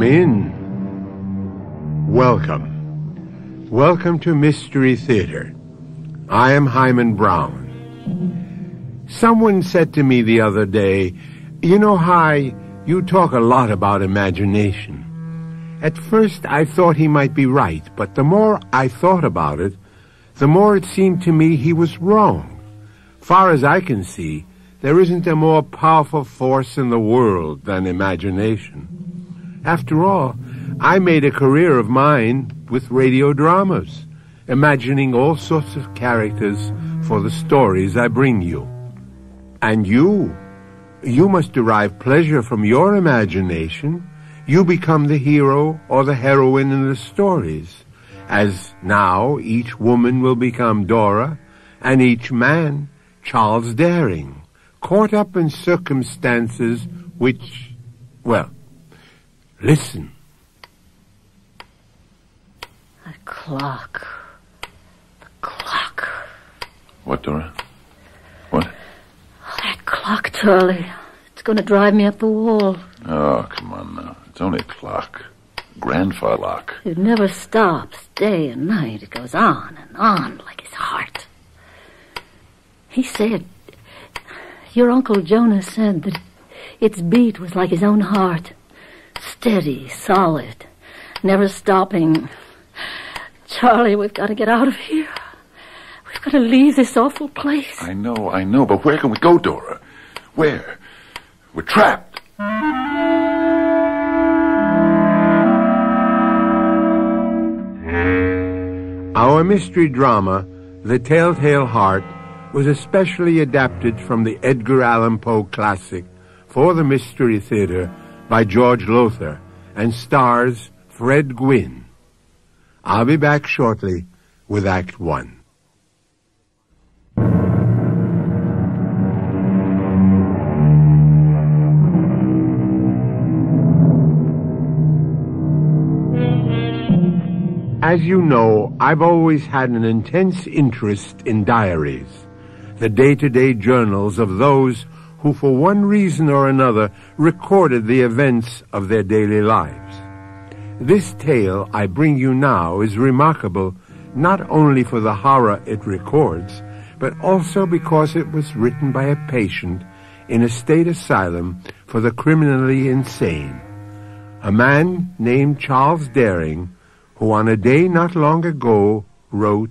Come in. Welcome. Welcome to Mystery Theater. I am Hyman Brown. Someone said to me the other day, "You know, Hy, you talk a lot about imagination." At first I thought he might be right, but the more I thought about it, the more it seemed to me he was wrong. Far as I can see, there isn't a more powerful force in the world than imagination. After all, I made a career of mine with radio dramas, imagining all sorts of characters for the stories I bring you. And you must derive pleasure from your imagination. You become the hero or the heroine in the stories, as now each woman will become Dora, and each man Charles Daring, caught up in circumstances which, well, listen. The clock. The clock. What, Dora? What? Oh, that clock, Charlie. It's going to drive me up the wall. Oh, come on now. It's only a clock. Grandfather clock. It never stops, day and night. It goes on and on like his heart. He said, your Uncle Jonas said that its beat was like his own heart. Steady, solid, never stopping. Charlie, we've got to get out of here. We've got to leave this awful place. I know, but where can we go, Dora? Where? We're trapped. Our mystery drama, The Telltale Heart, was especially adapted from the Edgar Allan Poe classic for the Mystery Theater by George Lothar and stars Fred Gwynne. I'll be back shortly with Act One. As you know, I've always had an intense interest in diaries, the day-to-day journals of those who for one reason or another recorded the events of their daily lives. This tale I bring you now is remarkable not only for the horror it records, but also because it was written by a patient in a state asylum for the criminally insane, a man named Charles Daring, who on a day not long ago wrote,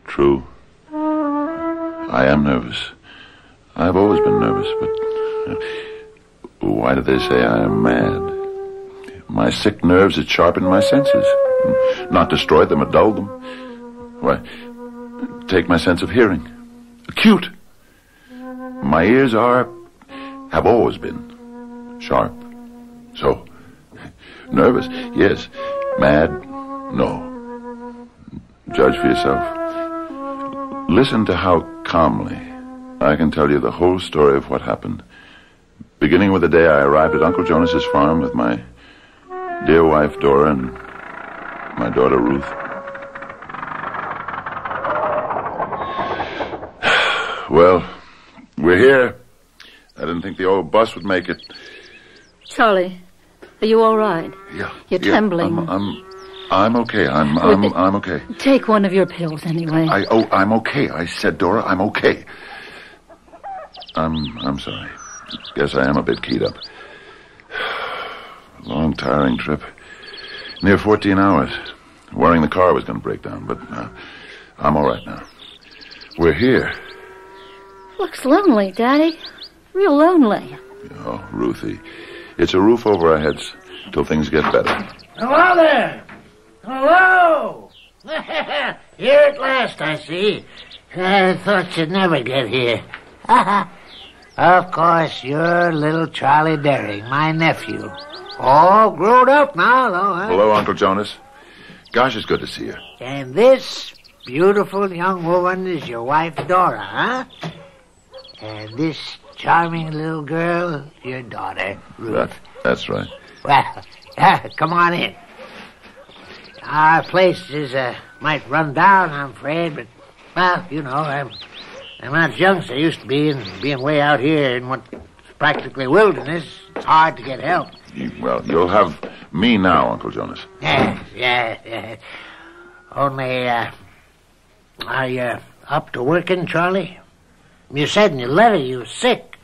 True. I am nervous. I've always been nervous, but why do they say I am mad? My sick nerves had sharpened my senses, not destroyed them or dulled them. Why, take my sense of hearing. Acute. My ears have always been sharp. So, nervous, yes. Mad, no. Judge for yourself. Listen to how calmly I can tell you the whole story of what happened, beginning with the day I arrived at Uncle Jonas's farm with my dear wife, Dora, and my daughter, Ruth. Well, we're here. I didn't think the old bus would make it. Charlie, are you all right? Yeah. You're trembling. I'm okay. I'm okay. Take one of your pills anyway. I'm okay. I said, Dora, I'm okay. I'm sorry. Guess I am a bit keyed up. Long, tiring trip. Near 14 hours. Worrying the car was going to break down, but I'm all right now. We're here. Looks lonely, Daddy. Real lonely. Oh, Ruthie. It's a roof over our heads till things get better. Hello there. Hello. Here at last, I see. I thought you'd never get here. Of course, you're little Charlie Daring, my nephew. All grown up now, though, huh? Hello, Uncle Jonas. Gosh, it's good to see you. And this beautiful young woman is your wife, Dora, huh? And this charming little girl, your daughter, Ruth. That's right. Well, come on in. Our place is, might run down, I'm afraid, but, well, you know, I'm not as young as I used to be, and being way out here in what's practically wilderness It's hard to get help. Well, you'll have me now, Uncle Jonas. Yeah. Only, are you up to working, Charlie? You said in your letter you were sick.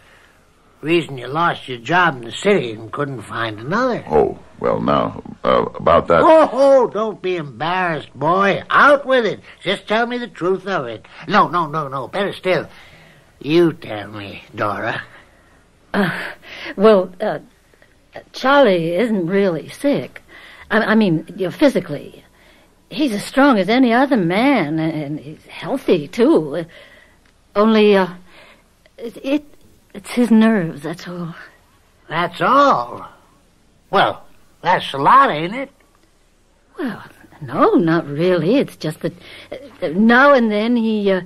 Reason you lost your job in the city and couldn't find another. Oh, well, now, about that... Oh, don't be embarrassed, boy. Out with it. Just tell me the truth of it. No. Better still. You tell me, Dora. Charlie isn't really sick. I mean, physically. He's as strong as any other man, and he's healthy, too. Only, it's his nerves, that's all. That's all? Well, that's a lot, ain't it? Well, no, not really. It's just that now and then he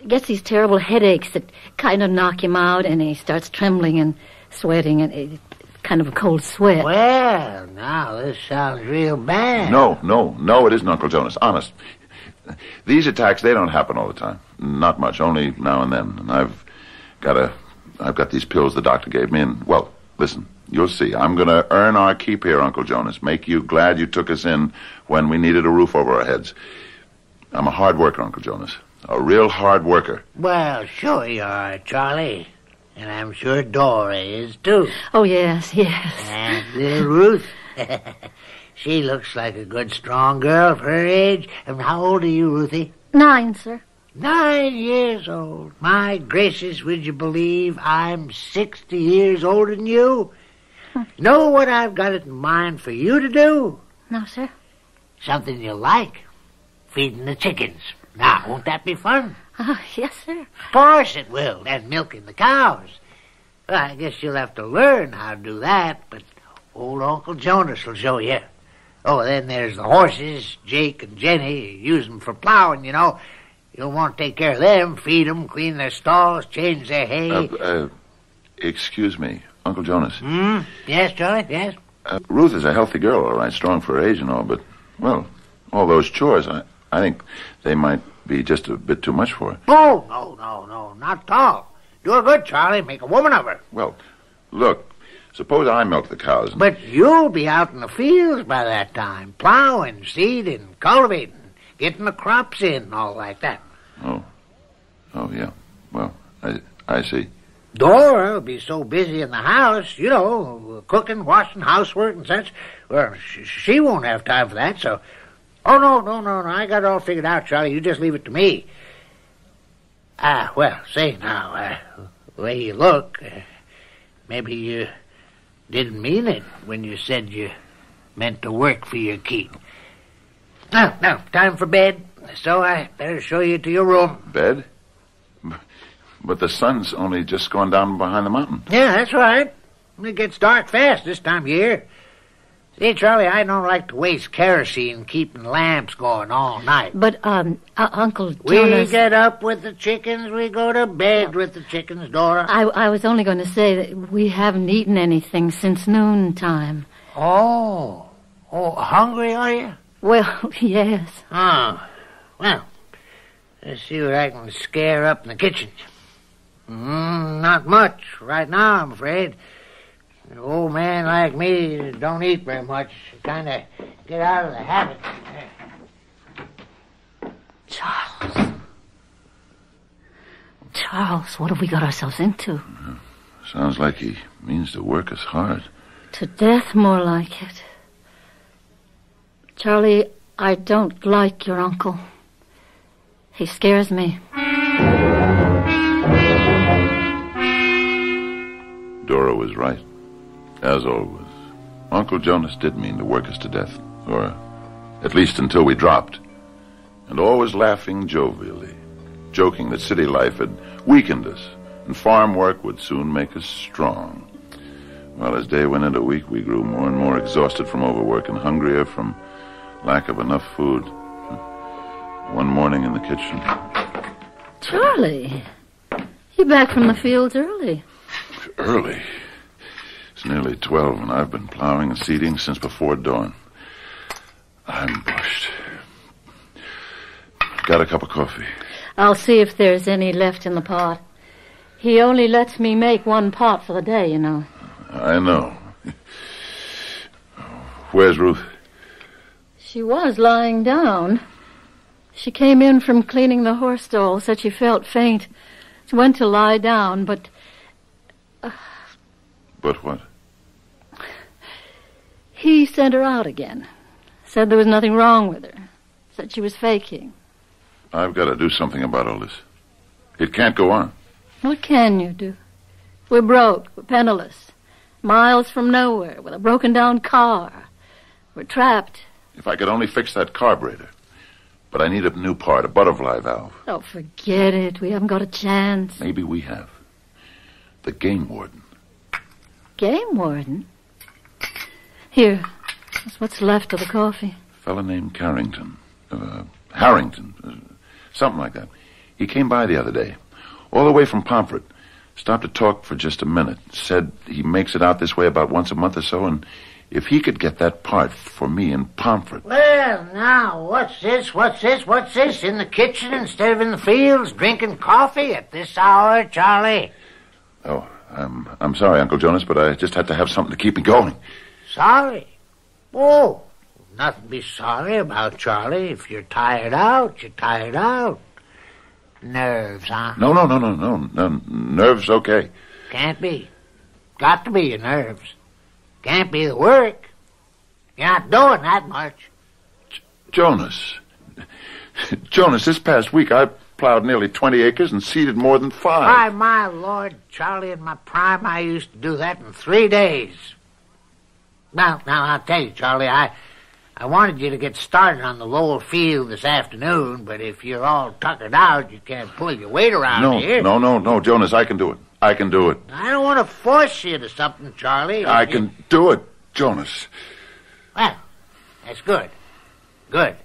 gets these terrible headaches that kind of knock him out, and he starts trembling and sweating, and kind of a cold sweat. Well, now, this sounds real bad. No, it isn't, Uncle Jonas. Honest. These attacks, they don't happen all the time. Not much, only now and then. And I've got these pills the doctor gave me, and, well, listen, you'll see. I'm going to earn our keep here, Uncle Jonas. Make you glad you took us in when we needed a roof over our heads. I'm a hard worker, Uncle Jonas. A real hard worker. Well, sure you are, Charlie. And I'm sure Dora is, too. Oh, yes. And little Ruth. She looks like a good, strong girl for her age. And how old are you, Ruthie? 9, sir. 9 years old. My gracious, would you believe I'm 60 years older than you? Know what I've got it in mind for you to do? No, sir. Something you like. Feeding the chickens. Now, won't that be fun? Oh, yes, sir. Of course it will. And milking the cows. Well, I guess you'll have to learn how to do that, but old Uncle Jonas will show you. Oh, then there's the horses. Jake and Jenny use them for plowing, you know. You'll want to take care of them, feed them, clean their stalls, change their hay. Excuse me, Uncle Jonas. Yes, Charlie, yes? Ruth is a healthy girl, all right, strong for her age and all, but, well, all those chores, I think they might be just a bit too much for her. Oh, no, not at all. Do her good, Charlie. Make a woman of her. Well, look, suppose I milk the cows. But you'll be out in the fields by that time, plowing, seeding, cultivating, getting the crops in and all like that. Oh, yeah. Well, I see. Dora will be so busy in the house, you know, cooking, washing, housework and such. Well, she won't have time for that, so... Oh, no. I got it all figured out, Charlie. You just leave it to me. Well, say now, the way you look, maybe you didn't mean it when you said you meant to work for your keep. Now, time for bed, so I better show you to your room. Bed? But the sun's only just gone down behind the mountain. Yeah, that's right. It gets dark fast this time of year. See, Charlie, I don't like to waste kerosene keeping lamps going all night. But, Uncle Jonas... We get up with the chickens, we go to bed with the chickens, Dora. I was only going to say that we haven't eaten anything since noontime. Oh, hungry, are you? Well, yes. Oh, well, let's see what I can scare up in the kitchen. Not much right now, I'm afraid. An old man like me don't eat very much. Kind of get out of the habit. Charles, what have we got ourselves into? Sounds like he means to work us hard. To death, more like it. Charlie, I don't like your uncle. He scares me. Dora was right. As always, Uncle Jonas did mean to work us to death, or at least until we dropped, and always laughing jovially, joking that city life had weakened us, and farm work would soon make us strong. Well, as day went into week, we grew more and more exhausted from overwork and hungrier from lack of enough food. One morning in the kitchen... Charlie, you're back from the fields early. Early? It's nearly 12, and I've been plowing and seeding since before dawn. I'm bushed. Got a cup of coffee? I'll see if there's any left in the pot. He only lets me make one pot for the day, you know. I know. Where's Ruth? She was lying down. She came in from cleaning the horse stall, said she felt faint. She went to lie down, but... But what? He sent her out again. Said there was nothing wrong with her. Said she was faking. I've got to do something about all this. It can't go on. What can you do? We're broke. We're penniless. Miles from nowhere with a broken-down car. We're trapped. If I could only fix that carburetor. But I need a new part, a butterfly valve. Oh, forget it. We haven't got a chance. Maybe we have. The game warden. Game warden? Here. That's what's left of the coffee. A fella named Harrington. Something like that. He came by the other day. All the way from Pomfret. Stopped to talk for just a minute. Said he makes it out this way about once a month or so, and if he could get that part for me in Pomfret... Well, now, what's this? In the kitchen instead of in the fields, drinking coffee at this hour, Charlie? Oh, I'm sorry, Uncle Jonas, but I just had to have something to keep me going. Sorry? Oh, nothing to be sorry about, Charlie. If you're tired out, you're tired out. Nerves, huh? No. Nerves, okay. Can't be. Got to be your nerves. Can't be the work. You're not doing that much. Jonas, this past week I plowed nearly 20 acres and seeded more than 5. Why, my Lord, Charlie, in my prime, I used to do that in 3 days. Now, I'll tell you, Charlie, I wanted you to get started on the lower field this afternoon, but if you're all tuckered out, you can't pull your weight around here. No, Jonas, I can do it. I don't want to force you to something, Charlie. I can do it, Jonas. Well, that's good. Good.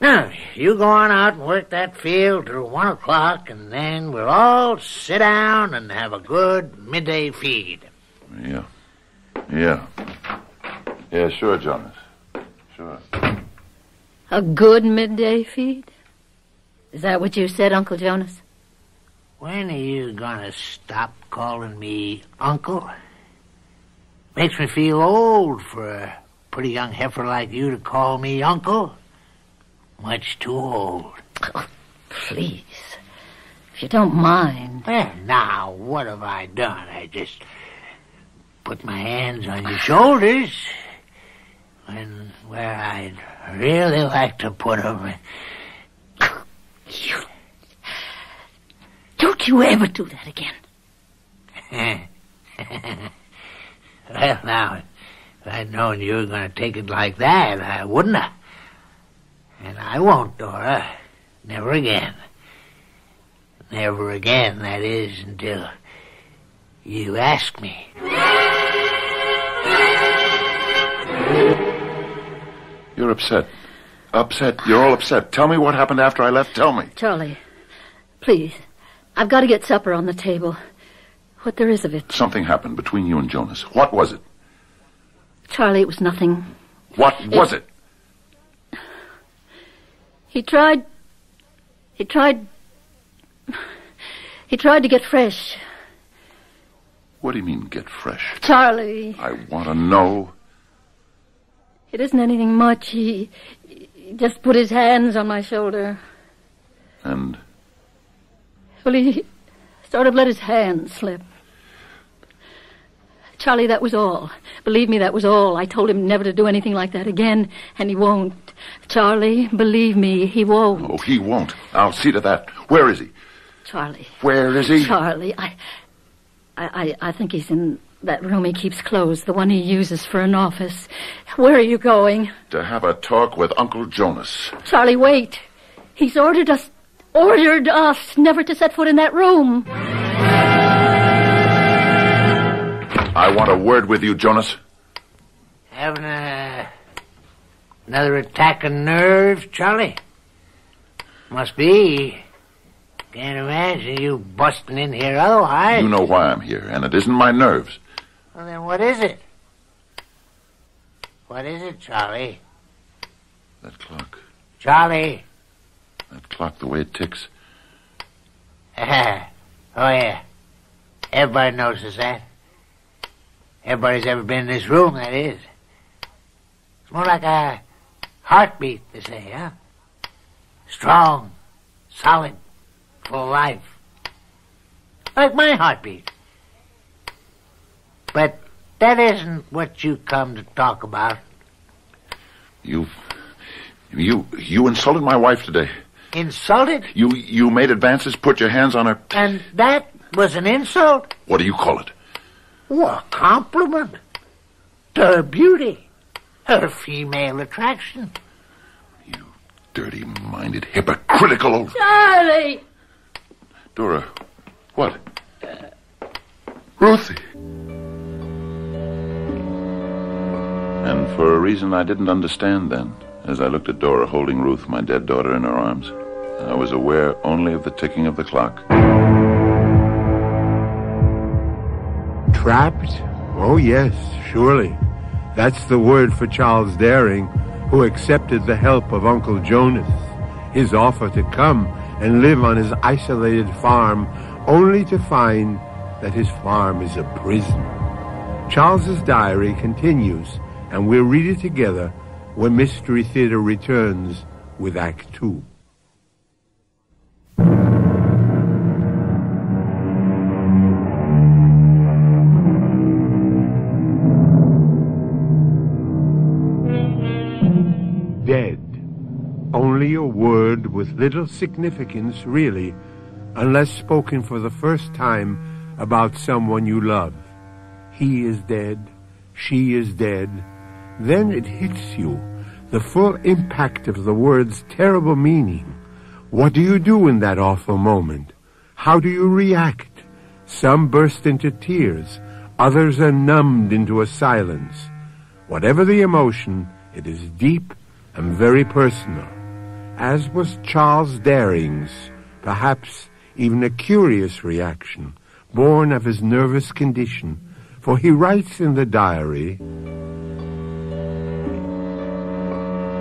Now, you go on out and work that field till 1 o'clock, and then we'll all sit down and have a good midday feed. Yeah, sure, Jonas. Sure. A good midday feed? Is that what you said, Uncle Jonas? When are you gonna stop calling me Uncle? Makes me feel old for a pretty young heifer like you to call me Uncle. Much too old. Oh, please. If you don't mind. Well, now, what have I done? I just put my hands on your shoulders when where I'd really like to put them. Don't you ever do that again. Well, now, if I'd known you were going to take it like that, I wouldn't have. And I won't, Dora. Never again. Never again, that is, until you ask me. You're upset. You're all upset. Tell me what happened after I left. Tell me. Charlie, please. I've got to get supper on the table. What there is of it. Something happened between you and Jonas. What was it? Charlie, it was nothing. What was it? He tried to get fresh. What do you mean, get fresh? Charlie. I want to know. It isn't anything much. He just put his hands on my shoulder. And? Well, he sort of let his hand slip. Charlie, that was all. Believe me, that was all. I told him never to do anything like that again, and he won't. Charlie, believe me, he won't. Oh, he won't. I'll see to that. Where is he? Charlie. Where is he? Charlie, I think he's in that room he keeps closed, the one he uses for an office. Where are you going? To have a talk with Uncle Jonas. Charlie, wait. He's ordered us never to set foot in that room. I want a word with you, Jonas. Having another attack of nerves, Charlie? Must be. Can't imagine you busting in here otherwise. You know why I'm here, and it isn't my nerves. Well, then what is it? What is it, Charlie? That clock. Charlie. That clock, the way it ticks. Oh, yeah. Everybody notices that. everybody's ever been in this room, that is. It's more like a heartbeat, they say, huh? Strong, solid, full of life. Like my heartbeat. But that isn't what you come to talk about. You insulted my wife today. Insulted? You made advances, put your hands on her. And that was an insult? What do you call it? Well, a compliment to her beauty, her female attraction. You dirty-minded, hypocritical old... Charlie! Dora, what? Ruthie. And for a reason I didn't understand then, as I looked at Dora holding Ruth, my dead daughter, in her arms, I was aware only of the ticking of the clock. Trapped? Oh, yes, surely. That's the word for Charles Daring, who accepted the help of Uncle Jonas, his offer to come and live on his isolated farm, only to find that his farm is a prison. Charles's diary continues, and we'll read it together when Mystery Theater returns with Act 2. Dead. Only a word with little significance, really, unless spoken for the first time about someone you love. He is dead. She is dead. Then it hits you, the full impact of the word's terrible meaning. What do you do in that awful moment? How do you react? Some burst into tears. Others are numbed into a silence. Whatever the emotion, it is deep and very personal, as was Charles Daring's, perhaps even a curious reaction, born of his nervous condition, for he writes in the diary,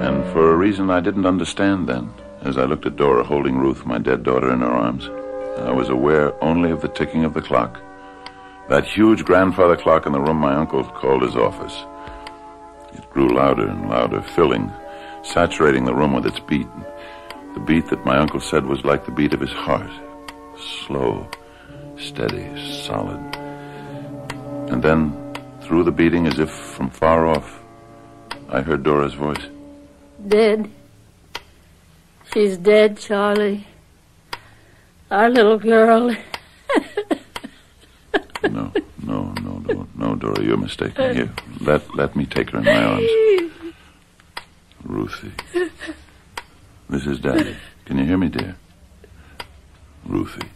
And for a reason I didn't understand then, as I looked at Dora holding Ruth, my dead daughter, in her arms, I was aware only of the ticking of the clock. That huge grandfather clock in the room my uncle called his office. It grew louder and louder, filling, saturating the room with its beat. The beat that my uncle said was like the beat of his heart. Slow, steady, solid. And then, through the beating, as if from far off, I heard Dora's voice. Dead. She's dead, Charlie. Our little girl. No, Dora, you're mistaken. Here, let me take her in my arms. Ruthie. This is Daddy. Can you hear me, dear? Ruthie.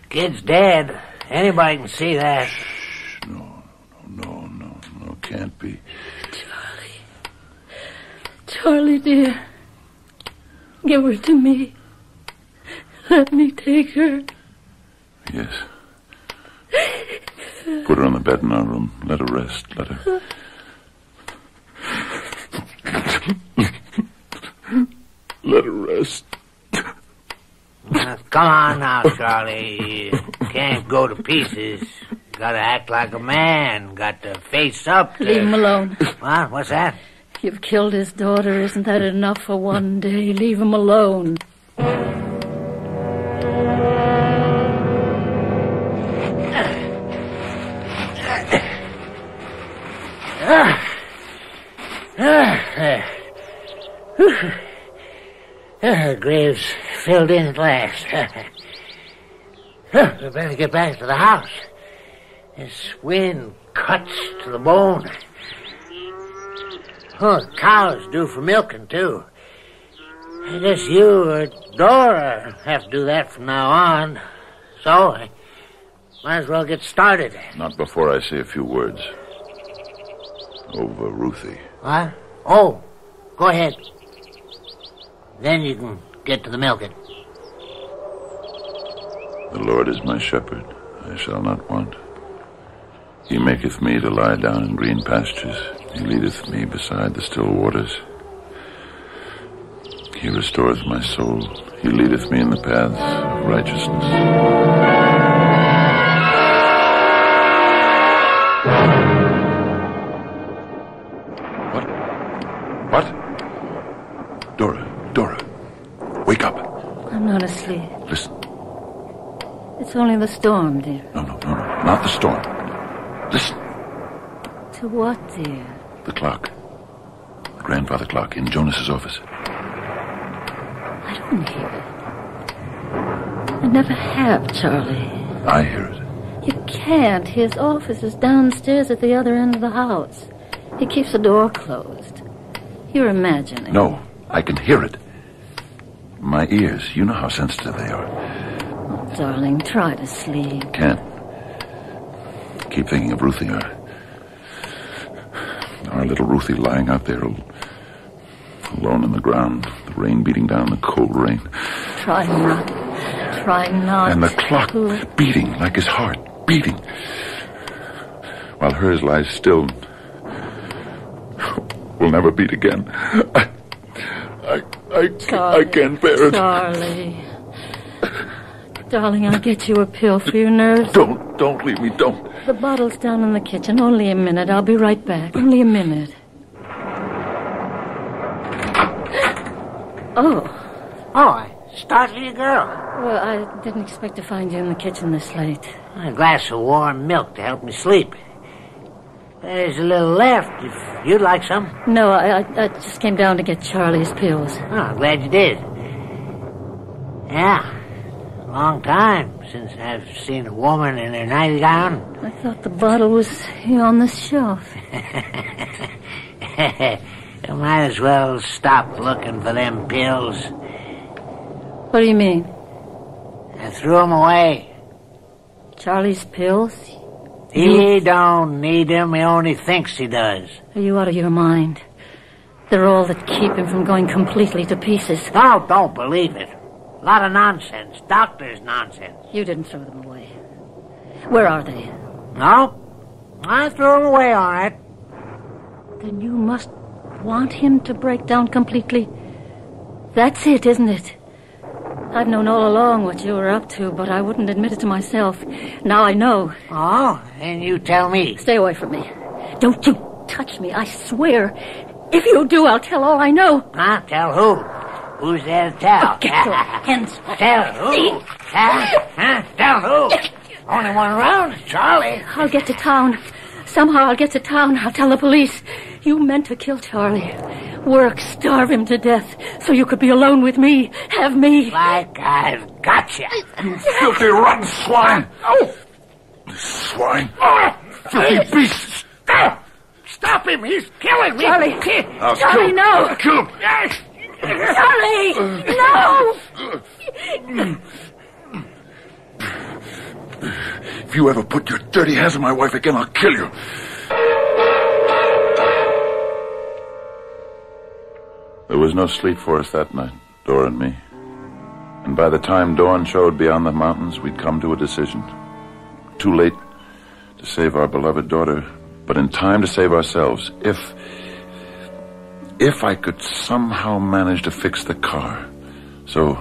Kid's dead. Anybody can see that. Shh. No, can't be. Charlie, dear. Give her to me. Let me take her. Yes. Put her on the bed in our room. Let her rest. Let her... Let her rest. Come on now, Charlie. You can't go to pieces. Gotta act like a man. Got to face up to... Leave him alone. What? What's that? You've killed his daughter. Isn't that enough for one day? Leave him alone. The grave's filled in at last. We better get back to the house. This wind cuts to the bone. Oh, the cow's due for milking, too. I guess you or Dora have to do that from now on. So, I might as well get started. Not before I say a few words. Over Ruthie. What? Oh, go ahead. Then you can get to the milking. The Lord is my shepherd. I shall not want. He maketh me to lie down in green pastures. He leadeth me beside the still waters. He restoreth my soul. He leadeth me in the paths of righteousness. What? Dora. Wake up. I'm not asleep. Listen. It's only the storm, dear. No. Not the storm. Listen. To what, dear? The clock. The grandfather clock in Jonas's office. I don't hear it. I never have, Charlie. I hear it. You can't. His office is downstairs at the other end of the house. He keeps the door closed. You're imagining. No, I can hear it. My ears, you know how sensitive they are. Oh, darling, try to sleep. Can't. Keep thinking of Ruthie, our little Ruthie lying out there alone in the ground, the rain beating down, the cold rain. Try not. And the clock beating like his heart, beating. While hers lies still, will never beat again. I can't bear it. Charlie. Darling, I'll get you a pill for your nerves. Don't leave me, don't. The bottle's down in the kitchen. Only a minute. I'll be right back. Only a minute. Oh, I startled you, girl. well, I didn't expect to find you in the kitchen this late. A glass of warm milk to help me sleep. There's a little left if you'd like some. No, I just came down to get Charlie's pills. Oh, I'm glad you did. Yeah, long time since I've seen a woman in her nightgown. I thought the bottle was here on this shelf. You might as well stop looking for them pills. What do you mean? I threw them away. Charlie's pills? He don't need them. He only thinks he does. Are you out of your mind? They're all that keep him from going completely to pieces. No, don't believe it. A lot of nonsense. Doctor's nonsense. You didn't throw them away. Where are they? No, I threw them away, all right. Then you must want him to break down completely. That's it, isn't it? I've known all along what you were up to, but I wouldn't admit it to myself. Now I know. Oh, then you tell me. Stay away from me. Don't you touch me, I swear. If you do, I'll tell all I know. Huh? Tell who? Who's there to tell? Oh, get your hands off. Tell who? Huh? Tell who? Only one around, Charlie. I'll get to town. Somehow I'll get to town. I'll tell the police. You meant to kill Charlie. Work, starve him to death, so you could be alone with me. Have me. Like I've got you. You filthy, rotten swine! Oh! Swine! Filthy beasts! Stop him! He's killing me! Charlie! I'll Charlie, kill him. no! I'll kill him! Charlie! No! If you ever put your dirty hands on my wife again, I'll kill you. There was no sleep for us that night, Dora and me. And by the time dawn showed beyond the mountains, we'd come to a decision. Too late to save our beloved daughter, but in time to save ourselves. If I could somehow manage to fix the car. So,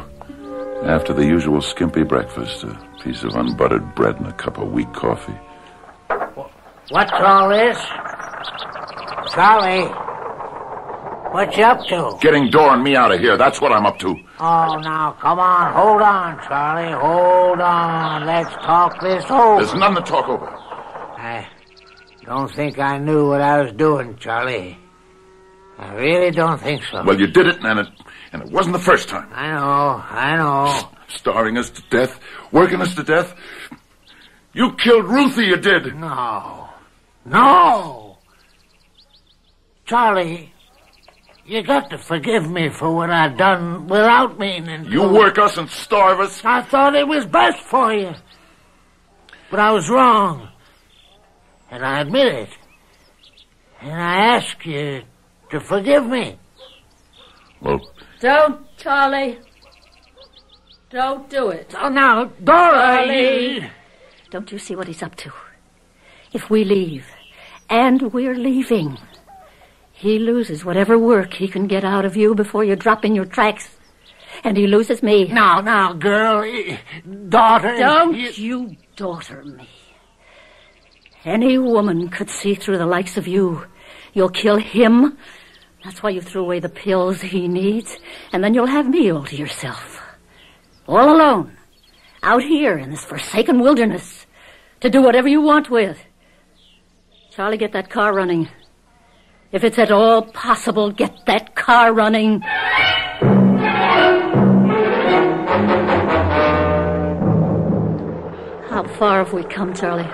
after the usual skimpy breakfast, a piece of unbuttered bread and a cup of weak coffee. What's all this? Charlie, what you up to? Getting Dora and me out of here, that's what I'm up to. Oh, now, come on. Hold on, Charlie. Hold on. Let's talk this over. There's none to talk over. I don't think I knew what I was doing, Charlie. I really don't think so. Well, you did it, and it wasn't the first time. I know. Starving us to death, working us to death. You killed Ruthie, you did. No. Charlie, you got to forgive me for what I done without meaning to. You work us and starve us. I thought it was best for you. But I was wrong. And I admit it. And I ask you to forgive me. Well, Don't, Charlie. Don't do it. Oh, now, Dora, Charlie. Don't you see what he's up to? If we leave, and we're leaving, he loses whatever work he can get out of you before you drop in your tracks. And he loses me. Now, girl, daughter... Don't you daughter me. Any woman could see through the likes of you. You'll kill him, That's why you threw away the pills he needs, and then you'll have me all to yourself. All alone, out here in this forsaken wilderness, to do whatever you want with. Charlie, get that car running. If it's at all possible, get that car running. How far have we come, Charlie?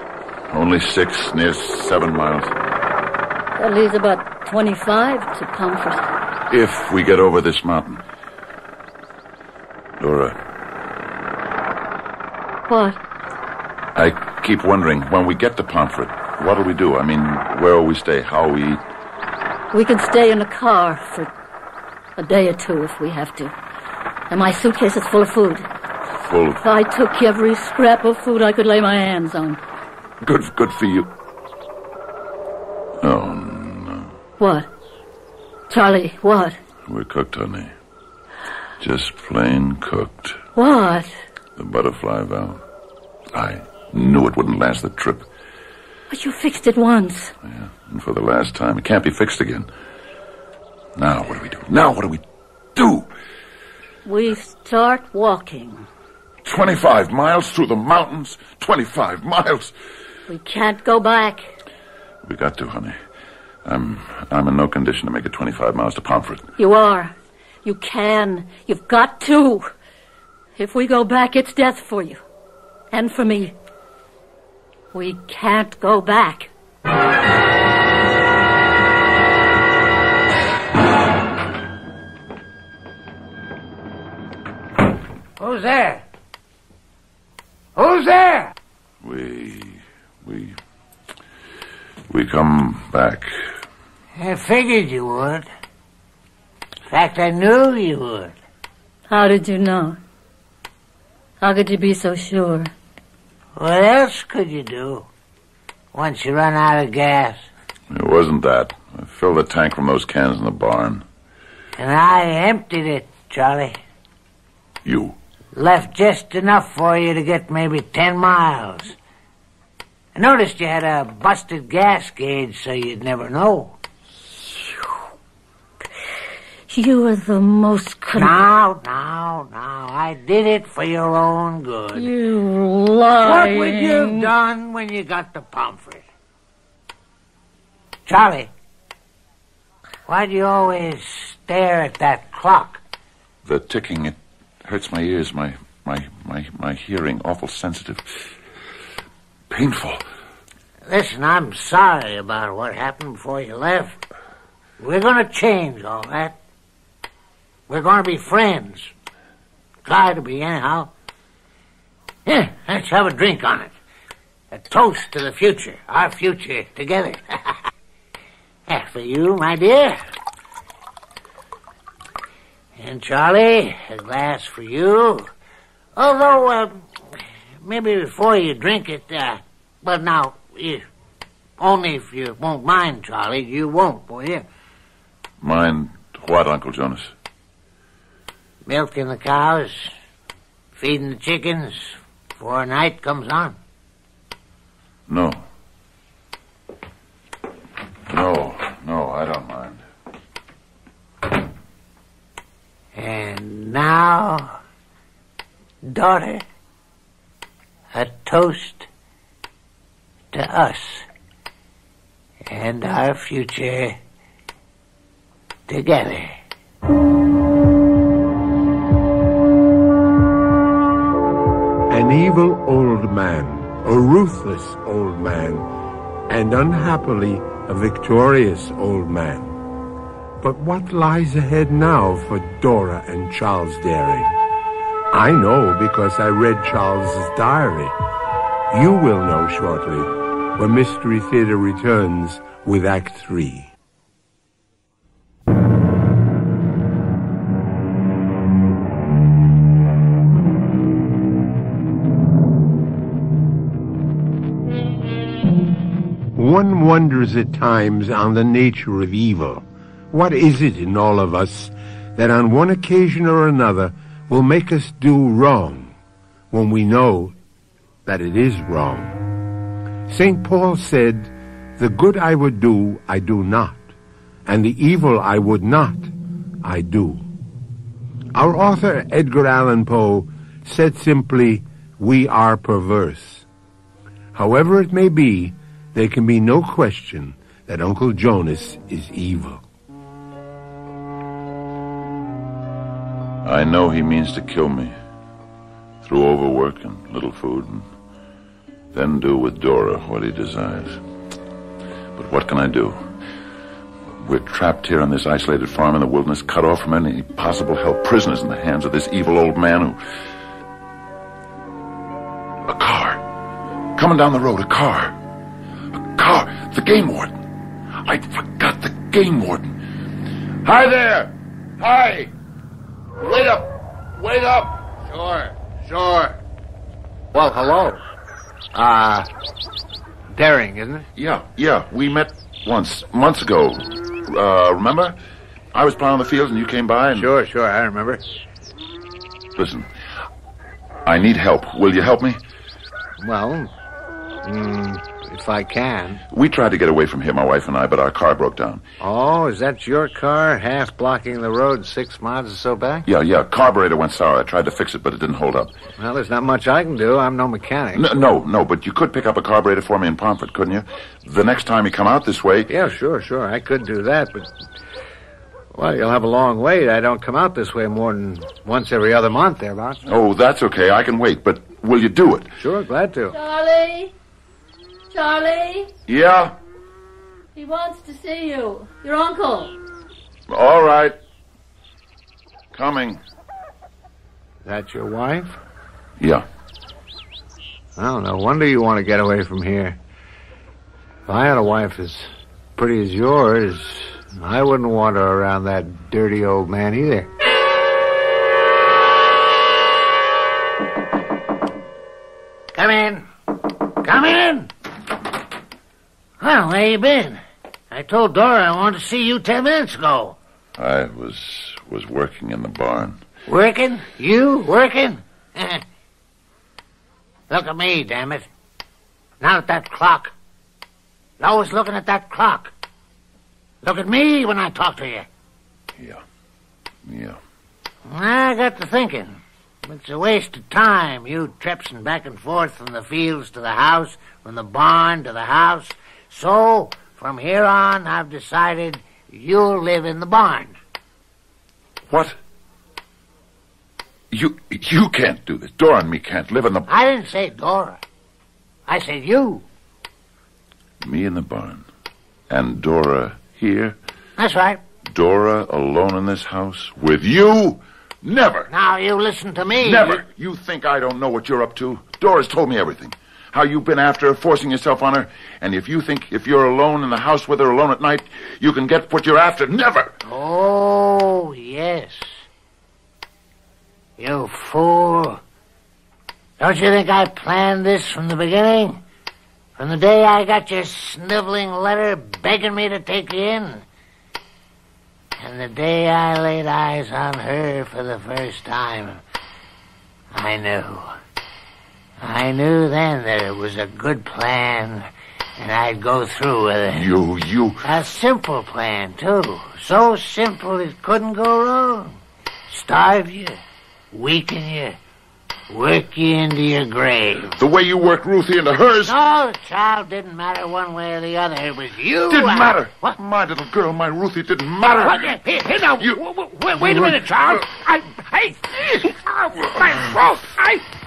Only 6, near 7 miles. That leaves about 25 to Pomfret. If we get over this mountain. Dora. What? I keep wondering, when we get to Pomfret, what'll we do? I mean, where will we stay? How will we eat? We can stay in the car for a day or two if we have to. And my suitcase is full of food. Full of... I took every scrap of food I could lay my hands on. Good for you. Oh, no. What? Charlie, what? We're cooked, honey. Just plain cooked. What? The butterfly valve. I knew it wouldn't last the trip. But you fixed it once. Yeah, and for the last time. It can't be fixed again. Now what do we do? Now what do we do? We start walking. 25 miles through the mountains. 25 miles. We can't go back. We got to, honey. I'm in no condition to make it 25 miles to Pomfret. You are. You can. You've got to. If we go back, it's death for you. And for me. We can't go back. Who's there? Who's there? We come back. I figured you would. In fact, I knew you would. How did you know? How could you be so sure? What else could you do once you run out of gas? It wasn't that. I filled the tank from those cans in the barn. And I emptied it, Charlie. You? Left just enough for you to get maybe 10 miles. I noticed you had a busted gas gauge, so you'd never know. You are the most... Now, I did it for your own good. You lying... What would you have done when you got to Pomfret? Charlie, why'd you always stare at that clock? The ticking, it hurts my ears, my hearing, awful sensitive. Painful. Listen, I'm sorry about what happened before you left. We're going to change all that. We're going to be friends. Try to be, anyhow. Yeah, let's have a drink on it. A toast to the future. Our future together. For you, my dear. And Charlie, a glass for you. Although, maybe before you drink it, but now, only if you won't mind, Charlie. You won't, will you? Mind what, Uncle Jonas? Milking the cows, feeding the chickens before night comes on. No, I don't mind. And now, daughter, a toast to us and our future together. An evil old man, a ruthless old man, and unhappily a victorious old man. But what lies ahead now for Dora and Charles Daring? I know because I read Charles's diary. You will know shortly when Mystery Theater returns with Act 3. One wonders at times on the nature of evil. What is it in all of us that on one occasion or another will make us do wrong when we know that it is wrong? St. Paul said, "The good I would do, I do not, and the evil I would not, I do. Our author, Edgar Allan Poe, said simply, we are perverse. However it may be, there can be no question that Uncle Jonas is evil. I know he means to kill me through overwork and little food, and then do with Dora what he desires. But what can I do? We're trapped here on this isolated farm in the wilderness, cut off from any possible help, prisoners in the hands of this evil old man who... A car. Coming down the road, a car. A car. The game warden. I forgot the game warden. Hi there. Hi. Wait up. Wait up. Sure. Well, hello. Daring, isn't it? Yeah. We met once, months ago. Remember? I was plowing the fields and you came by and... Sure, I remember. Listen, I need help. Will you help me? Well, if I can. We tried to get away from here, my wife and I, but our car broke down. Oh, is that your car, half blocking the road 6 miles or so back? Yeah. Carburetor went sour. I tried to fix it, but it didn't hold up. Well, there's not much I can do. I'm no mechanic. No, but you could pick up a carburetor for me in Pomfret, couldn't you? The next time you come out this way... Yeah, sure. I could do that, but... Well, you'll have a long wait. I don't come out this way more than once every other month, thereabouts. Oh, that's okay. I can wait, but will you do it? Sure, glad to. Charlie? Yeah? He wants to see you. Your uncle. All right. Coming. That your wife? Yeah. Well, no wonder you want to get away from here. If I had a wife as pretty as yours, I wouldn't want her around that dirty old man either. Come in. Well, where you been? I told Dora I wanted to see you 10 minutes ago. I was working in the barn. Working? You working? Look at me, damn it. Not at that clock. You're always looking at that clock. Look at me when I talk to you. Yeah. I got to thinking. It's a waste of time, you tripsing back and forth from the fields to the house, from the barn to the house. So, from here on, I've decided you'll live in the barn. What? You can't do this. Dora and me can't live in the... I didn't say Dora. I said you. Me in the barn. And Dora here? That's right. Dora alone in this house? With you? Never. Now, you listen to me. Never. You think I don't know what you're up to? Dora's told me everything. How you've been after her, forcing yourself on her. And if you think if you're alone in the house with her alone at night, you can get what you're after. Never. Oh, yes. You fool. Don't you think I planned this from the beginning? From the day I got your sniveling letter begging me to take you in? And the day I laid eyes on her for the first time, I knew. I knew then that it was a good plan, and I'd go through with it. You... A simple plan, too. So simple it couldn't go wrong. Starve you, weaken you, work you into your grave. The way you worked Ruthie into hers... No, the child didn't matter one way or the other. It was you. Didn't matter. What? My little girl, my Ruthie didn't matter. What? Here now. Wait a minute, child. My fault.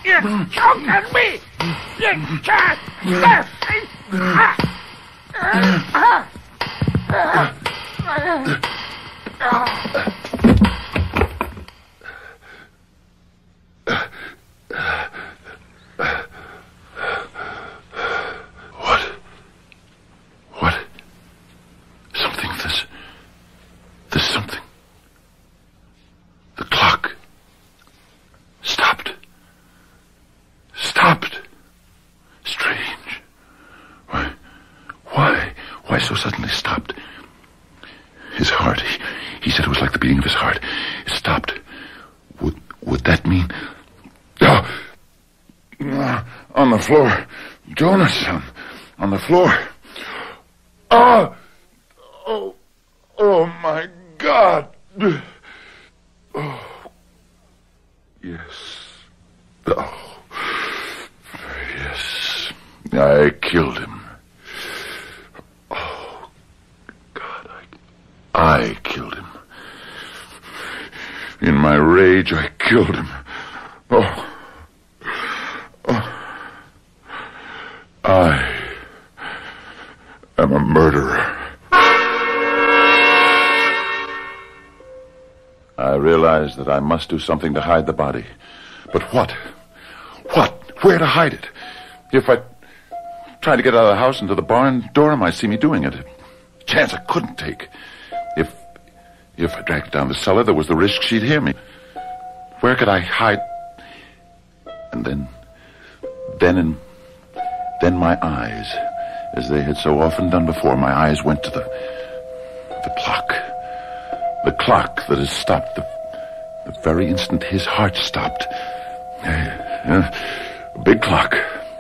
You choked on me. You child. What? There's something. The clock. Stopped. Strange. Why so suddenly stopped? His heart. He said it was like the beating of his heart. It stopped. Would that mean... on the floor. Jonas, on the floor. Oh, my God. Oh. Yes. Oh. Yes. I killed him. Oh, God, I killed him. In my rage, I killed him. Oh. I am a murderer. I realized that I must do something to hide the body. But what? What? Where to hide it? If I tried to get out of the house into the barn, Dora might see me doing it. A chance I couldn't take. If I dragged it down the cellar, there was the risk she'd hear me. Where could I hide? And then my eyes, as they had so often done before, my eyes went to the clock. The clock that had stopped the very instant his heart stopped. A big clock,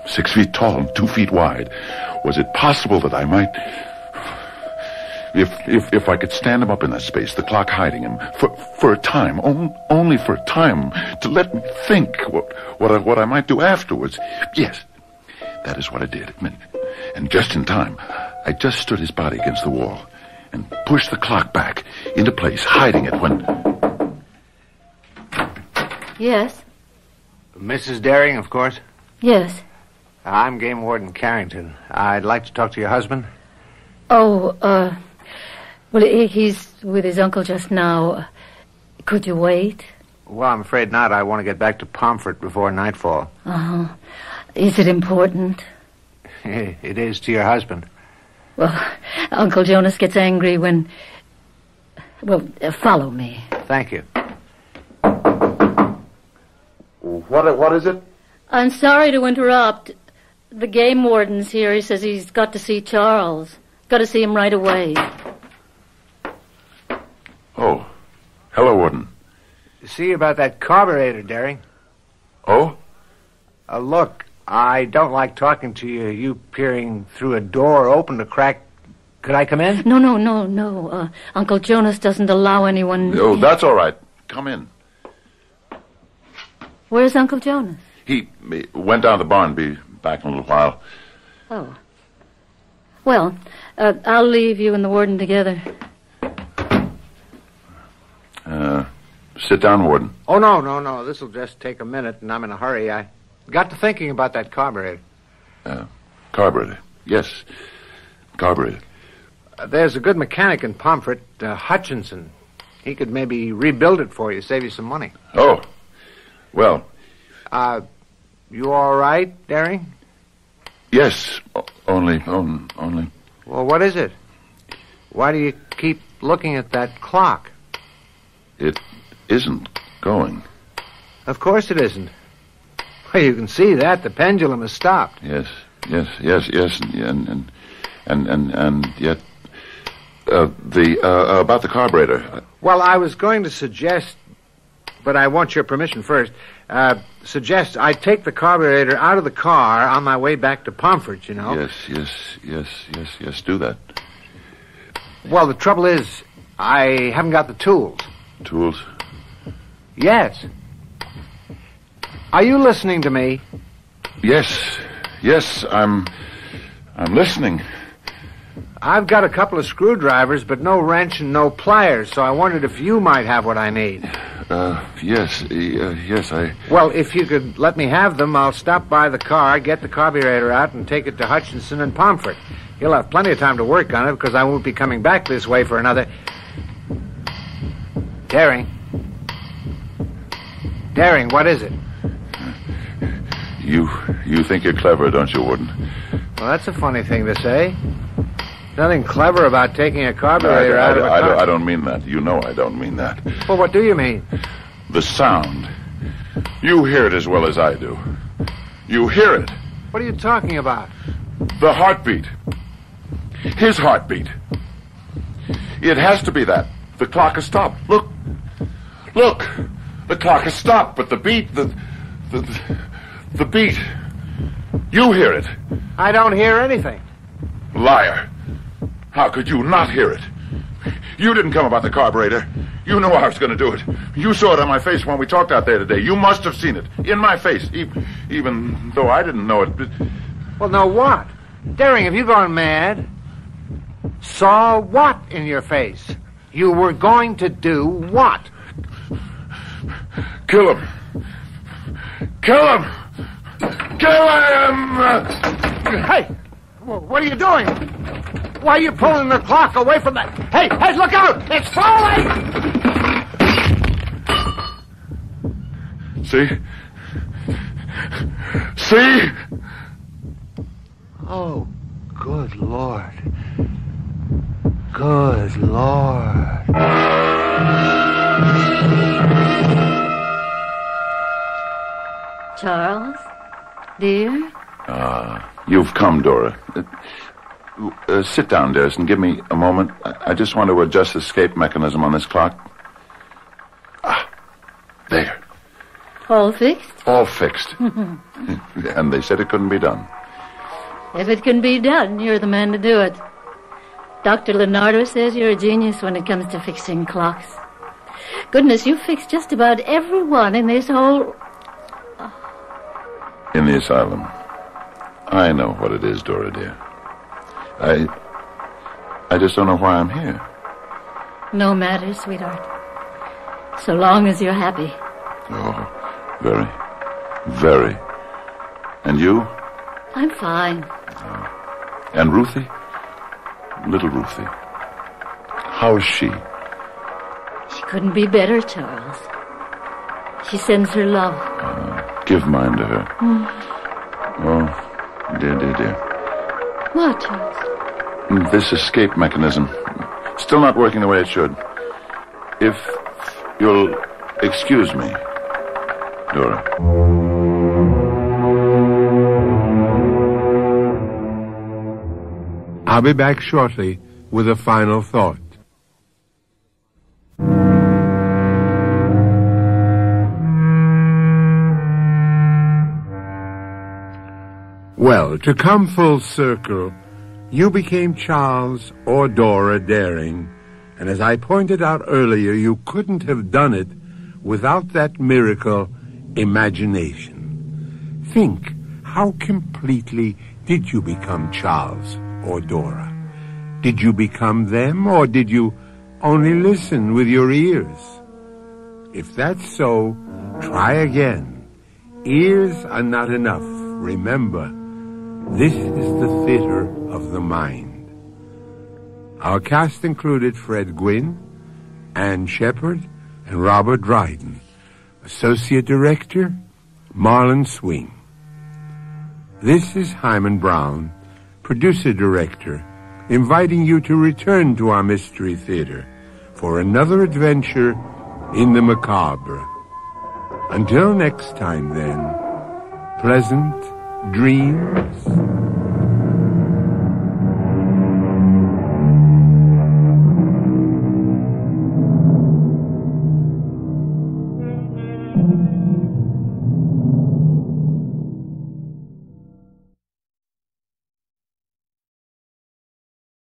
6 feet tall and 2 feet wide. Was it possible that I might... If I could stand him up in that space, the clock hiding him, for a time, only for a time, to let me think what I might do afterwards. Yes, that is what I did. And just in time, I just stood his body against the wall and pushed the clock back into place, hiding it when... Yes? Mrs. Daring, of course? Yes. I'm Game Warden Carrington. I'd like to talk to your husband. Oh, well, he's with his uncle just now. Could you wait? Well, I'm afraid not. I want to get back to Pomfret before nightfall. Uh-huh. Is it important? It is to your husband. Well, Uncle Jonas gets angry when... Well, follow me. Thank you. What is it? I'm sorry to interrupt. The game warden's here. He says he's got to see Charles. Got to see him right away. Oh, hello, Warden. See about that carburetor, Daring. Oh? Look, I don't like talking to you. You peering through a door open a crack. Could I come in? No. Uncle Jonas doesn't allow anyone... Oh, that's all right. Come in. Where's Uncle Jonas? He went down to the barn. Be back in a little while. Oh. Well, I'll leave you and the warden together. Sit down, Warden. Oh, no. This'll just take a minute, and I'm in a hurry. I got to thinking about that carburetor. Carburetor. Yes, carburetor. There's a good mechanic in Pomfret, Hutchinson. He could maybe rebuild it for you, save you some money. Oh, well. You all right, Daring? Yes, only. Well, what is it? Why do you keep looking at that clock? It isn't going. Of course it isn't. Well, you can see that. The pendulum has stopped. Yes, and yet, about the carburetor. Well, I was going to suggest, but I want your permission first, suggest I take the carburetor out of the car on my way back to Pomfret, you know. Yes, do that. Well, the trouble is, I haven't got the tools. Tools? Yes. Are you listening to me? Yes, I'm listening. I've got a couple of screwdrivers, but no wrench and no pliers, so I wondered if you might have what I need. Yes, Well, if you could let me have them, I'll stop by the car, get the carburetor out, and take it to Hutchinson and Pomfret. He'll have plenty of time to work on it, because I won't be coming back this way for another... Daring, what is it? You think you're clever, don't you, Warden? Well, that's a funny thing to say. Nothing clever about taking a carburetor out of a car. I don't mean that. You know I don't mean that. Well, what do you mean? The sound. You hear it as well as I do. You hear it. What are you talking about? The heartbeat. His heartbeat. It has to be that. The clock has stopped. Look. The clock has stopped, but the beat, the beat. You hear it. I don't hear anything. Liar. How could you not hear it? You didn't come about the carburetor. You knew I was going to do it. You saw it on my face when we talked out there today. You must have seen it. In my face. Even though I didn't know it. Well, now what? Daring, have you gone mad? Saw what in your face? You were going to do what? Kill him. Kill him! Kill him! Hey! What are you doing? Why are you pulling the clock away from that? Hey, look out! It's falling! See? See? Oh, good Lord. Good Lord. Charles, dear? You've come, Dora. Sit down, dearest, and give me a moment. I just want to adjust the escape mechanism on this clock. There. All fixed? All fixed. And they said it couldn't be done. If it can be done, you're the man to do it. Dr. Leonardo says you're a genius when it comes to fixing clocks. Goodness, you fixed just about every one in this whole... In the asylum. I know what it is, Dora, dear. I just don't know why I'm here. No matter, sweetheart. So long as you're happy. Oh, very, very. And you? I'm fine. And Ruthie? Little Ruthie. How's she? She couldn't be better, Charles. She sends her love. Give mine to her. Oh, dear. What, Charles? This escape mechanism. Still not working the way it should. If you'll excuse me, Dora. I'll be back shortly with a final thought. Well, to come full circle, you became Charles or Dora Daring, and as I pointed out earlier, you couldn't have done it without that miracle, imagination. Think, how completely did you become Charles or Dora? Did you become them, or did you only listen with your ears? If that's so, try again. Ears are not enough. Remember, this is the theater of the mind. Our cast included Fred Gwynne, Ann Shepard, and Robert Dryden. Associate Director, Marlon Swing. This is Hyman Brown, Producer-Director, inviting you to return to our Mystery Theater for another adventure in the macabre. Until next time, then, pleasant dreams.